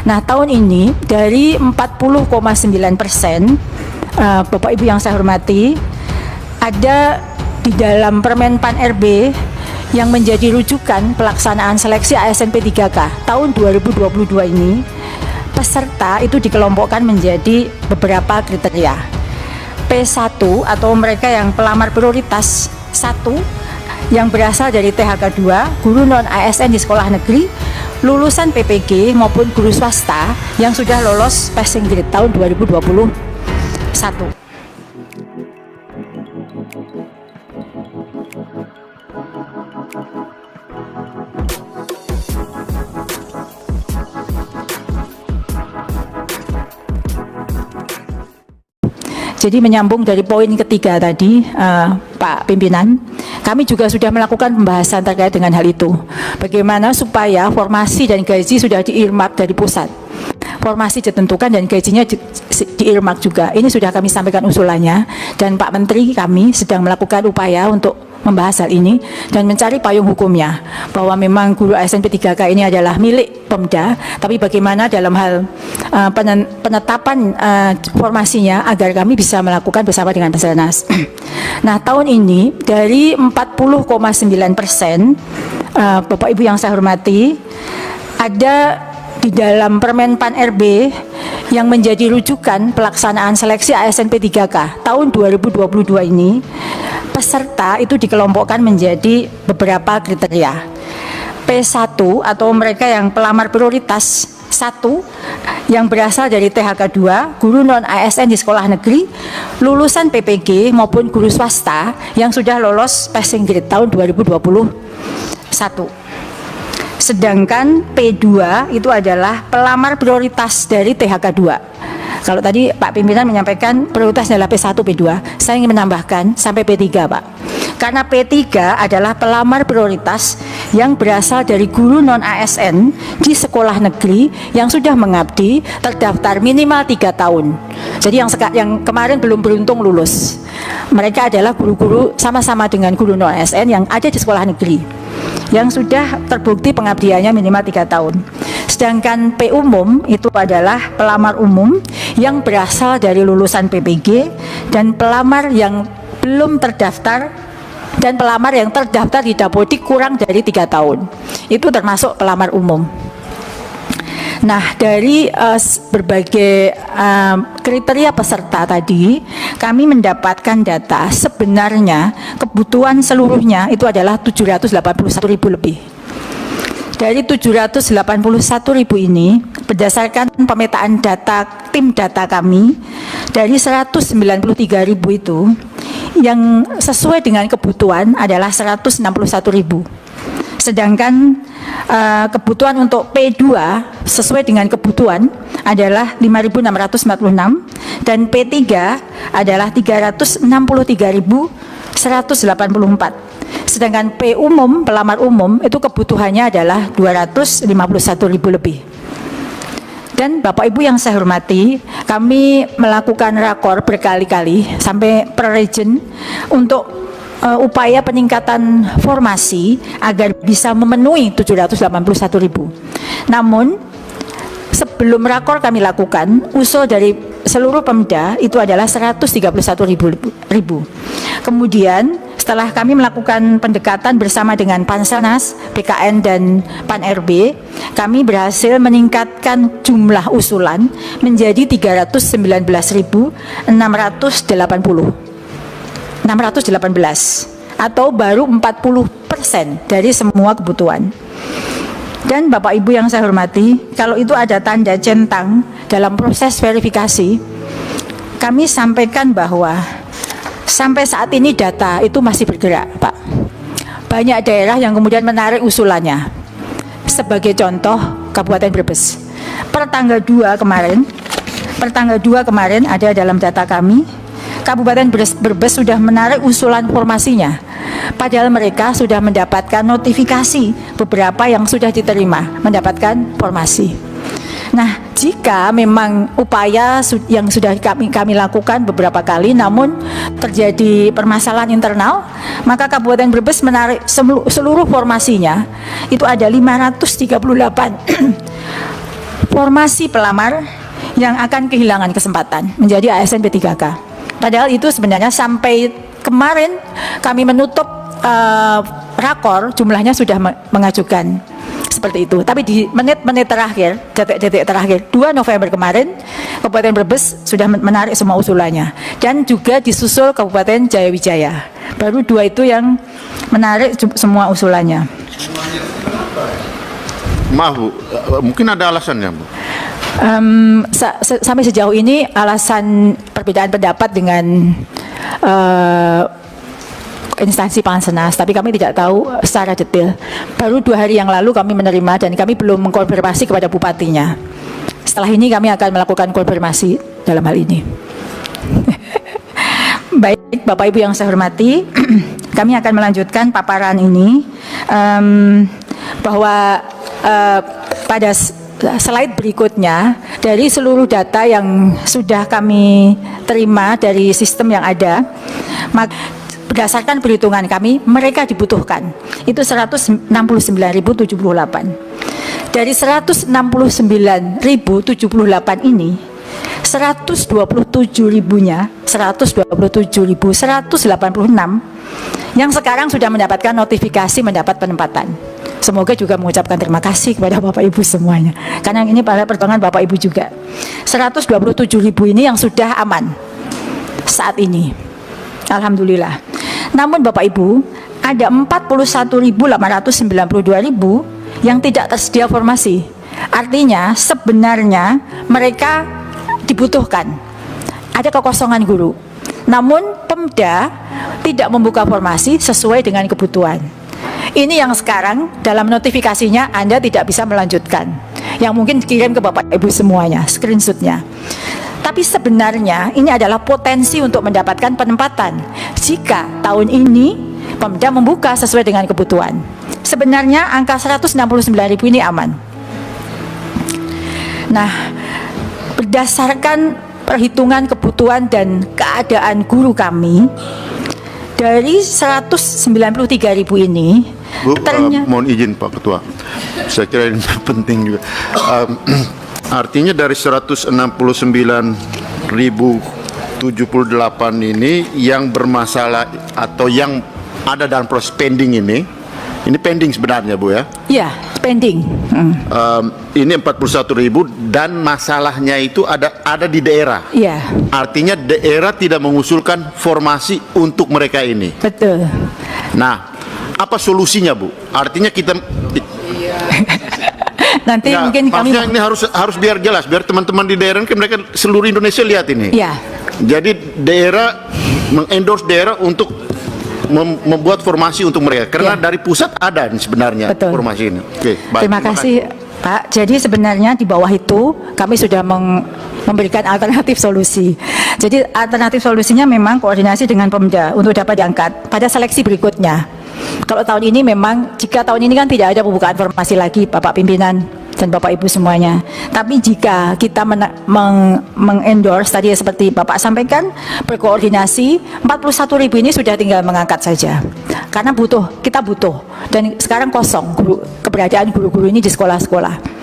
Nah, tahun ini dari 40,9%, Bapak Ibu yang saya hormati, ada di dalam Permen Pan RB yang menjadi rujukan pelaksanaan seleksi ASN P3K tahun 2022 ini, peserta itu dikelompokkan menjadi beberapa kriteria. P1 atau mereka yang pelamar prioritas 1 yang berasal dari THK 2, guru non ASN di sekolah negeri, lulusan PPG maupun guru swasta yang sudah lolos passing grade tahun 2021. Jadi menyambung dari poin ketiga tadi, Pak Pimpinan, kami juga sudah melakukan pembahasan terkait dengan hal itu. Bagaimana supaya formasi dan gaji sudah di-earmark dari pusat. Formasi ditentukan dan gajinya di-earmark juga. Ini sudah kami sampaikan usulannya, dan Pak Menteri kami sedang melakukan upaya untuk membahas hal ini dan mencari payung hukumnya, bahwa memang guru ASN P3K ini adalah milik Pemda, tapi bagaimana dalam hal penetapan formasinya agar kami bisa melakukan bersama dengan Basarnas. Nah, tahun ini dari 40,9%, Bapak Ibu yang saya hormati, ada di dalam Permen Pan RB yang menjadi rujukan pelaksanaan seleksi ASN P3K tahun 2022 ini, peserta itu dikelompokkan menjadi beberapa kriteria. P1 atau mereka yang pelamar prioritas 1 yang berasal dari THK 2, guru non ASN di sekolah negeri, lulusan PPG maupun guru swasta yang sudah lolos passing grade tahun 2021. Sedangkan P2 itu adalah pelamar prioritas dari THK 2. Kalau tadi Pak Pimpinan menyampaikan prioritas adalah P1, P2, saya ingin menambahkan sampai P3, Pak. Karena P3 adalah pelamar prioritas yang berasal dari guru non-ASN di sekolah negeri yang sudah mengabdi terdaftar minimal 3 tahun. Jadi yang kemarin belum beruntung lulus. Mereka adalah guru-guru sama-sama dengan guru non-ASN yang ada di sekolah negeri, yang sudah terbukti pengabdiannya minimal 3 tahun. Sedangkan P umum itu adalah pelamar umum yang berasal dari lulusan PPG dan pelamar yang belum terdaftar dan pelamar yang terdaftar di Dapodik kurang dari 3 tahun. Itu termasuk pelamar umum. Nah, dari berbagai kriteria peserta tadi, kami mendapatkan data sebenarnya kebutuhan seluruhnya itu adalah 781.000 lebih. Dari 781.000 ini, berdasarkan pemetaan data tim data kami, dari 193.000 itu, yang sesuai dengan kebutuhan adalah 161.000. Sedangkan kebutuhan untuk P2 sesuai dengan kebutuhan adalah 5.646 dan P3 adalah 363.184. Sedangkan P umum, pelamar umum, itu kebutuhannya adalah 251.000 lebih. Dan Bapak Ibu yang saya hormati, kami melakukan rakor berkali-kali sampai per region untuk upaya peningkatan formasi agar bisa memenuhi 781.000. Namun sebelum rakor kami lakukan, usul dari seluruh Pemda itu adalah 131.000. Kemudian setelah kami melakukan pendekatan bersama dengan Basarnas, BKN dan Pan RB, kami berhasil meningkatkan jumlah usulan menjadi 618 atau baru 40% dari semua kebutuhan. Dan Bapak Ibu yang saya hormati, kalau itu ada tanda centang dalam proses verifikasi, kami sampaikan bahwa sampai saat ini data itu masih bergerak, Pak. Banyak daerah yang kemudian menarik usulannya. Sebagai contoh, Kabupaten Brebes. Per tanggal 2 kemarin ada dalam data kami, Kabupaten Brebes sudah menarik usulan formasinya. Padahal mereka sudah mendapatkan notifikasi beberapa yang sudah diterima mendapatkan formasi. Nah, jika memang upaya yang sudah kami lakukan beberapa kali namun terjadi permasalahan internal, maka Kabupaten Brebes menarik seluruh formasinya. Itu ada 538 formasi pelamar yang akan kehilangan kesempatan menjadi ASN P3K. Padahal itu sebenarnya sampai kemarin kami menutup rakor, jumlahnya sudah mengajukan seperti itu. Tapi di menit-menit terakhir, detik-detik terakhir, 2 November kemarin, Kabupaten Brebes sudah menarik semua usulannya. Dan juga disusul Kabupaten Jayawijaya. Baru 2 itu yang menarik semua usulannya. Maaf Bu, mungkin ada alasannya Bu? Sampai sejauh ini alasan perbedaan pendapat dengan instansi Pansenas, tapi kami tidak tahu secara detail. Baru 2 hari yang lalu kami menerima dan kami belum mengkonfirmasi kepada bupatinya. Setelah ini kami akan melakukan konfirmasi dalam hal ini. Baik, Bapak Ibu yang saya hormati, kami akan melanjutkan paparan ini bahwa pada slide berikutnya dari seluruh data yang sudah kami terima dari sistem yang ada, berdasarkan perhitungan kami, mereka dibutuhkan itu 169.078. Dari 169.078 ini, 127.186 yang sekarang sudah mendapatkan notifikasi mendapat penempatan. Semoga juga mengucapkan terima kasih kepada Bapak Ibu semuanya, karena ini pada perjuangan Bapak Ibu juga. 127.000 ini yang sudah aman saat ini, alhamdulillah. Namun Bapak Ibu, ada 41.892.000 yang tidak tersedia formasi. Artinya sebenarnya mereka dibutuhkan, ada kekosongan guru. Namun Pemda tidak membuka formasi sesuai dengan kebutuhan. Ini yang sekarang dalam notifikasinya Anda tidak bisa melanjutkan. Yang mungkin kirim ke Bapak Ibu semuanya, screenshotnya. Tapi sebenarnya ini adalah potensi untuk mendapatkan penempatan jika tahun ini Pemda membuka sesuai dengan kebutuhan. Sebenarnya angka 169.000 ini aman. Nah, berdasarkan perhitungan kebutuhan dan keadaan guru kami, dari 193.000 ini Bu, mohon izin Pak Ketua, saya kira ini penting juga. Artinya dari 169.078 ini yang bermasalah atau yang ada dalam proses pending ini pending sebenarnya Bu ya? Iya, pending. Ini 41.000 dan masalahnya itu ada di daerah. Iya. Artinya daerah tidak mengusulkan formasi untuk mereka ini. Betul. Nah, apa solusinya Bu? Artinya kita nanti ya, mungkin kami ini harus biar jelas, biar teman-teman di daerah kan mereka seluruh Indonesia lihat ini. Iya. Jadi daerah mengendorse daerah untuk membuat formasi untuk mereka karena dari pusat ada sebenarnya. Betul. Formasi ini. Oke, baik. Terima kasih Pak. Jadi sebenarnya di bawah itu kami sudah memberikan alternatif solusi. Jadi alternatif solusinya memang koordinasi dengan Pemda untuk dapat diangkat pada seleksi berikutnya. Kalau tahun ini memang, jika tahun ini kan tidak ada pembukaan formasi lagi Bapak Pimpinan dan Bapak Ibu semuanya. Tapi jika kita mengendorse tadi seperti Bapak sampaikan, berkoordinasi, 41.000 ini sudah tinggal mengangkat saja. Karena kita butuh. Dan sekarang kosong keberadaan guru-guru ini di sekolah-sekolah.